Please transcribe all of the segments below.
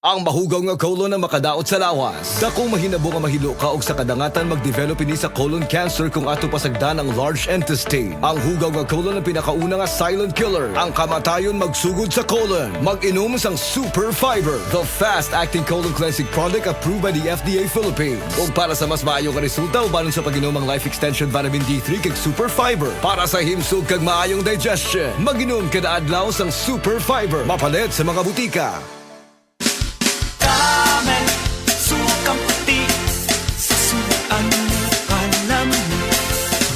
Ang mahugaw nga colon na makadaot sa lawas. Dakong mahinabo nga mahilo ka og sa kadangatan mag-develop ini sa colon cancer kung ato pasagdan ang large intestine. Ang hugaw nga colon ang pinakauna nga silent killer. Ang kamatayon magsugod sa colon. Mag-inom sang Super Fiber, the fast-acting colon cleansing product approved by the FDA Philippines. Ug para sa mas maayo nga resulta ubanon sa pag-inom ang Life Extension Vitamin D3 kag Super Fiber. Para sa himsog kag maayong digestion, mag-inom kada adlaw sang Super Fiber. Mapalit sa mga butika. Camel, sukang puti, sa suan mo kalamig.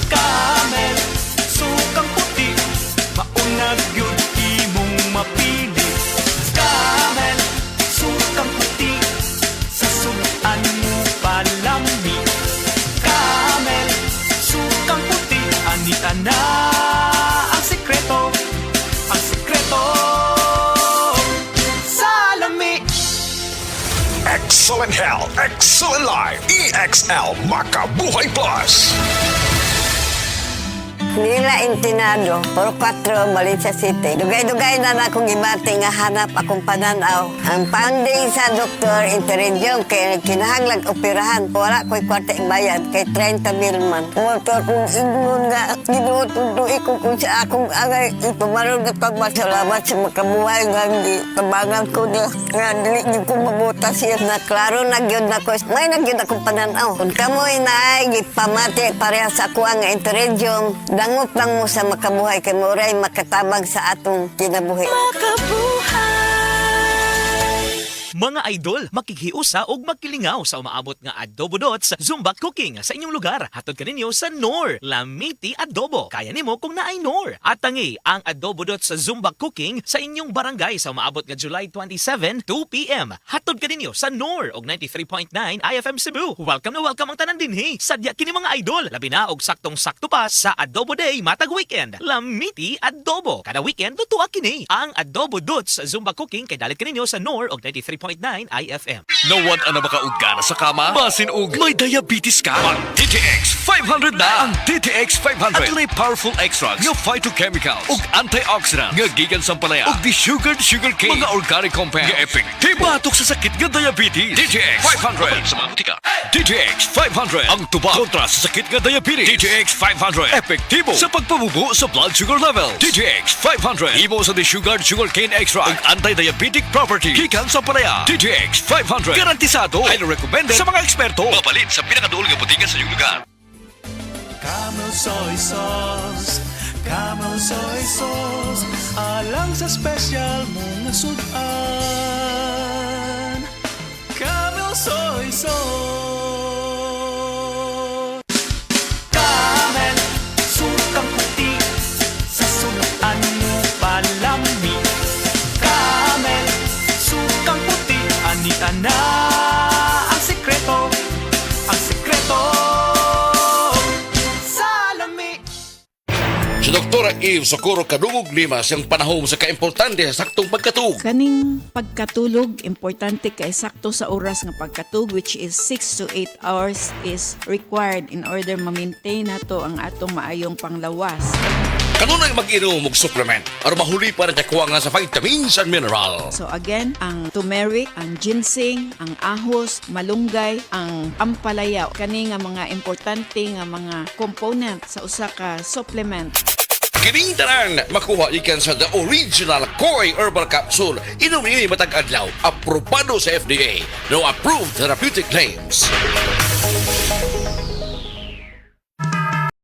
Camel, sukang puti, maunag yun imong mapili. Camel, sukang puti, sa suan mo palamig. Camel, sukang puti, anita na ang sikreto, ang sikreto. Excellent Health, Excellent Life, EXL Makabuhay Plus. Nila Intinado, Puro 4, Valencia City. Dugay-dugay na akong ibati nga hanap akong pananaw. Ang founding sa Dr. Interidium kay kinahanglag operahan. Wala ko'y kwarte bayad kay 30 mil man. Motor kong ingon nga, ginututuin ko kung sa akong angay. Ipamarong na pagmasalamat sa makabuhay nga tabangan ko niya. Nga dili ko mabuta siya na klaro nagyod na ko. May nagyod akong pananaw. Kung kamoy na ay gipamati pareha sa ako ang Interidium, dangot lang mo sa makabuhay kay Muray makatabang sa atong kinabuhi. Mga idol, makikhiusa o magkilingaw sa umaabot nga Adobo Dots Zumba Cooking sa inyong lugar. Hatod ka ninyo sa Nor, Lamiti Adobo. Kaya nimo kung naay Nor. At tangi ang Adobo Dots Zumba Cooking sa inyong barangay sa umaabot nga July 27, 2 p.m. Hatod ka ninyo sa Nor og 93.9 IFM Cebu. Welcome na welcome ang tanan dinhi. Sadya kini mga idol. Labi na og saktong-sakto pa sa Adobo Day matag weekend. Lamiti Adobo. Kada weekend lutuwa kini ang Adobo Dots Zumba Cooking kay dalit ka ninyo sa Nor og 93.9 IFM. Nawad na makaugana sa kama? Basin ug may diabetes ka? Ang DTX 500 na! Ang DTX 500 at may powerful extracts nga phytochemicals ug antioxidants nga gikan sa palaya ug desugared sugarcane mga organic compounds nga epektibo batok sa sakit nga diabetes. DTX 500 sa mga butika. DTX 500 ang tuba kontra sa sakit nga diabetes. DTX 500 epektibo sa pagpabubo sa blood sugar level. DTX 500 imo sa desugared sugarcane extract ug anti-diabetic property gikan sa palaya. DTX 500 garantisado, highly recommended sa mga eksperto. Mabalin sa pinakaduol nga butika sa iyong lugar. Camel soy sauce, Camel soy sauce, alang sa special mong sudan. Camel soy sauce. Camel, sukang puti, sa sunuan mo palami. Camel, sukang puti, anita na ang sikreto, ang sikreto. Salami. Si Dr. Eve Socorro kadungog lima siyang panahon sa kaimportante sa saktong pagkatug. Kaning pagkatulog, importante kay sakto sa oras nga pagkatug which is 6 to 8 hours is required in order ma-maintain nato ang atong maayong panglawas. Kanunay mag-inom og supplement aron mahuli para nakuha nga sa vitamins and mineral. So again, ang turmeric, ang ginseng, ang ahos, malunggay, ang ampalaya, kani nga mga importante nga mga component sa usa ka supplement. Kining tanan makuha ikan sa the original Koi Herbal Capsule. Inom ini matag adlaw, aprobado sa FDA. No approved therapeutic claims.